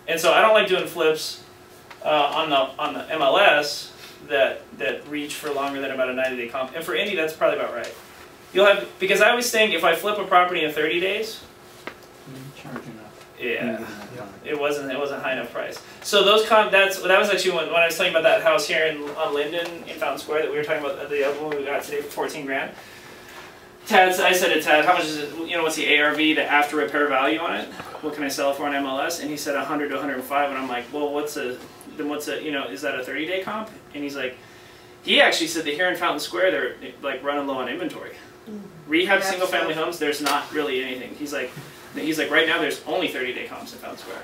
And so I don't like doing flips on the MLS that reach for longer than about a 90-day comp. And for Indy, that's probably about right. You'll have, because I always think if I flip a property in 30 days, yeah, it wasn't a high enough price. So those that was actually when I was talking about that house here on Linden in Fountain Square that we were talking about, the other one we got today for 14 grand. I said to Tad, how much is it, you know, what's the ARV, the after repair value on it? What can I sell for on MLS? And he said 100 to 105, and I'm like, well, you know, is that a 30-day comp? And he's like, he actually said that here in Fountain Square, they're like running low on inventory. Rehab single-family homes, there's not really anything. He's like, right now there's only 30-day comps in Fountain Square.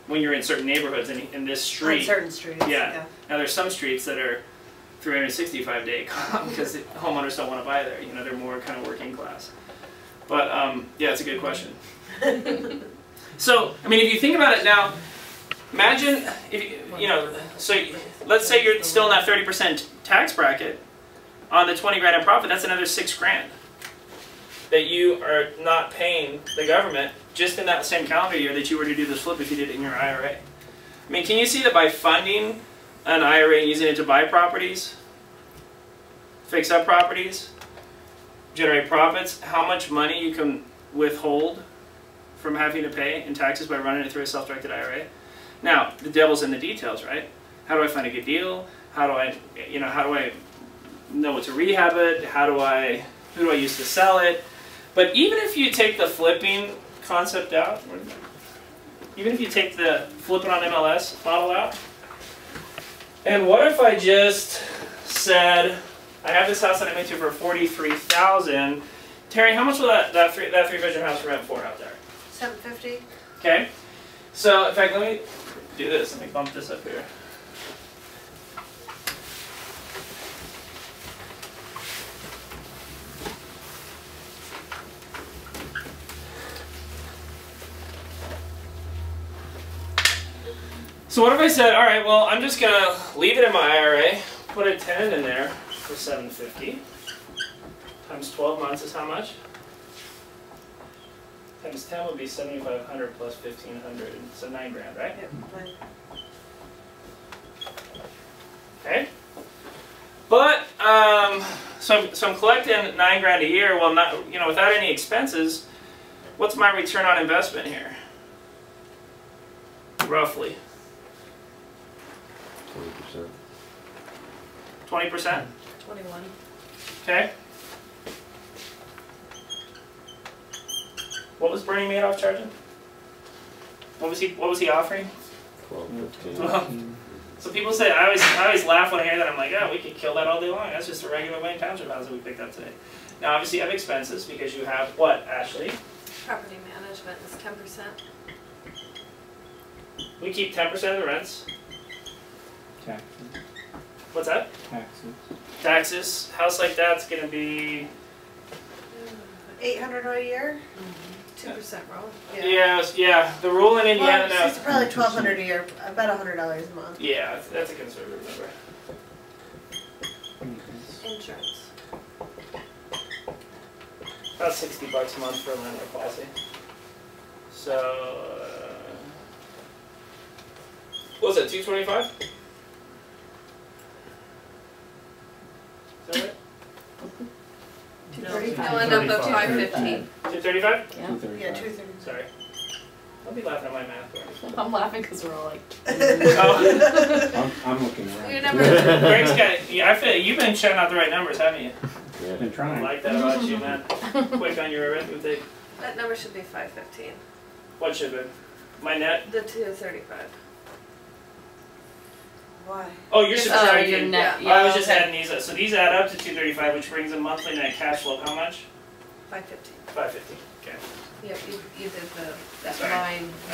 When you're in certain neighborhoods in this street. On certain streets. Yeah. Now there's some streets that are 365-day comp because homeowners don't want to buy there. You know, they're more kind of working class. But yeah, it's a good question. So, I mean, if you think about it now, imagine if you know. So let's say you're still in that 30% tax bracket on the 20 grand in profit. That's another 6 grand that you are not paying the government just in that same calendar year that you were to do this flip if you did it in your IRA. I mean, can you see that by funding an IRA and using it to buy properties, fix up properties, generate profits, how much money you can withhold from having to pay in taxes by running it through a self-directed IRA? Now, the devil's in the details, right? How do I find a good deal? How do I know what to rehab it? Who do I use to sell it? But even if you take the flipping concept out, even if you take the flipping on MLS model out, and what if I just said, I have this house that I'm into for $43,000. Terry, how much will that three-bedroom house rent for out there? $750. Okay. So in fact, let me do this. Let me bump this up here. So what if I said, all right, well, I'm just gonna leave it in my IRA, put a tenant in there for $750 times 12 months is how much? Times 10 would be $7,500 plus $1,500, so 9 grand, right? Yep. Okay. But so I'm collecting 9 grand a year. Well, not without any expenses. What's my return on investment here? Roughly. 20%. 20%? 21. Okay. What was Bernie Madoff charging? What was he offering? 12, 15. Well, so people say, I always laugh when I hear that. I'm like, oh, we could kill that all day long. That's just a regular Wayne Township house that we picked up today. Now, obviously, you have expenses because you have what, Ashley? Property management is 10%. We keep 10% of the rents. Taxes. What's that? Taxes. Taxes. House like that's going to be $800 a year. 2% roll. Yeah. The rule in Indiana now. It's probably $1,200 a year, about $100 a month. Yeah, that's a conservative number. Insurance. About $60 a month for a landlord policy. So, what was it? $225? Is that right? You'll end up at $550. $235? Yeah, $235. $230. Sorry. Don't be laughing at my math. I'm laughing because we're all like. Oh. I'm looking around. Your number. Greg's got. Yeah, I feel you've been shouting out the right numbers, haven't you? Yeah. Been I trying. like that about you, man. Quick on your arithmetic. That number should be 515. What should be? My net? The 235. Why? Oh, you're subtracting. your net. I was just adding these up. So these add up to 235, which brings a monthly net cash flow of how much? 515. 550. Okay. Yep, you did that Sorry. line. I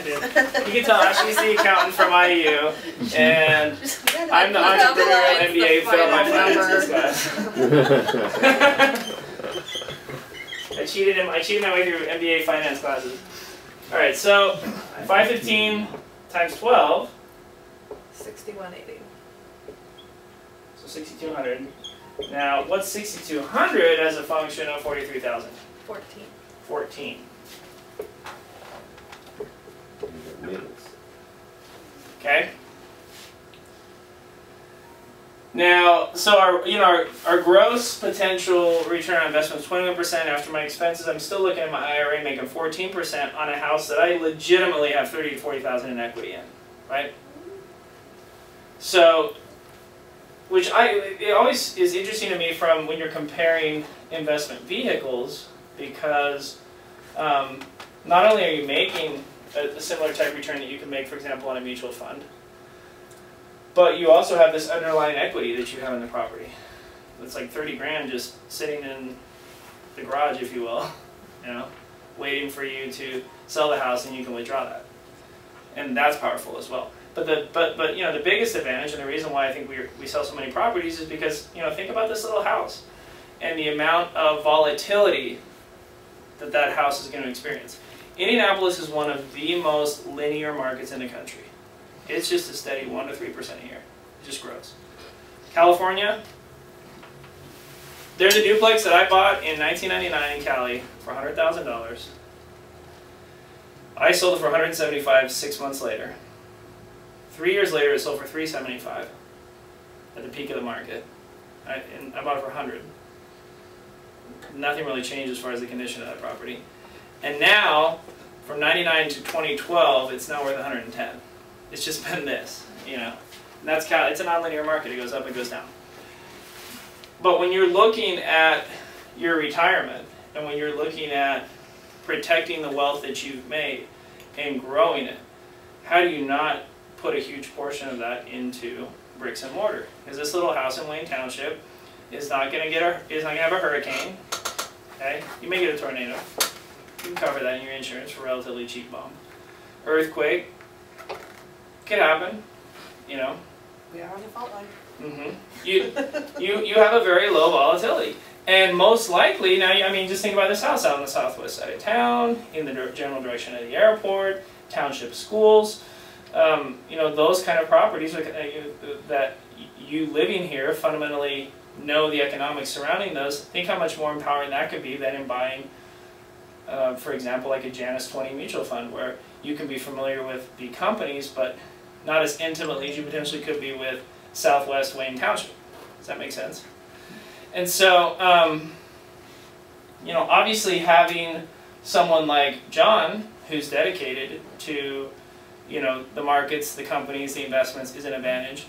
did. You can tell Ashley's the accountant from IU, and I'm the entrepreneurial MBA failed my finances class. I cheated my way through MBA finance classes. All right, so 515 times 12. 6180. So 6,200. Now, what's 6,200 as a function of 43,000? 14. 14. Maintenance. Okay. Now, so our gross potential return on investment is 21% after my expenses. I'm still looking at my IRA making 14% on a house that I legitimately have 30 to 40,000 in equity in, right? So, it always is interesting to me from when you're comparing investment vehicles, because not only are you making a similar type return that you can make, for example, on a mutual fund, but you also have this underlying equity that you have in the property. It's like 30 grand just sitting in the garage, if you will, waiting for you to sell the house and you can withdraw that. And that's powerful as well. But the biggest advantage, and the reason why I think we sell so many properties, is because think about this little house and the amount of volatility that house is going to experience. Indianapolis is one of the most linear markets in the country. It's just a steady 1 to 3% a year. It just grows. California, there's a duplex that I bought in 1999 in Cali for $100,000. I sold it for $175,000 6 months later. 3 years later, it sold for $375,000 at the peak of the market. And I bought it for $100,000. Nothing really changed as far as the condition of that property. And now, from 99 to 2012, it's now worth $110,000. It's just been this, And that's it's a nonlinear market. It goes up, it goes down. But when you're looking at your retirement, and when you're looking at protecting the wealth that you've made and growing it, how do you not put a huge portion of that into bricks and mortar? Because this little house in Wayne Township is not going to have a hurricane. Okay, you may get a tornado. You can cover that in your insurance for a relatively cheap bump. Earthquake could happen, We are on the fault line. You have a very low volatility, and most likely now. Just think about this house out on the southwest side of town, in the general direction of the airport, township schools. Those kind of properties that you living here fundamentally know the economics surrounding those. Think how much more empowering that could be than in buying, for example, like a Janus 20 mutual fund, where you can be familiar with the companies, but not as intimately as you potentially could be with Southwest Wayne Township. Does that make sense? And so, obviously having someone like John, who's dedicated to, the markets, the companies, the investments, is an advantage.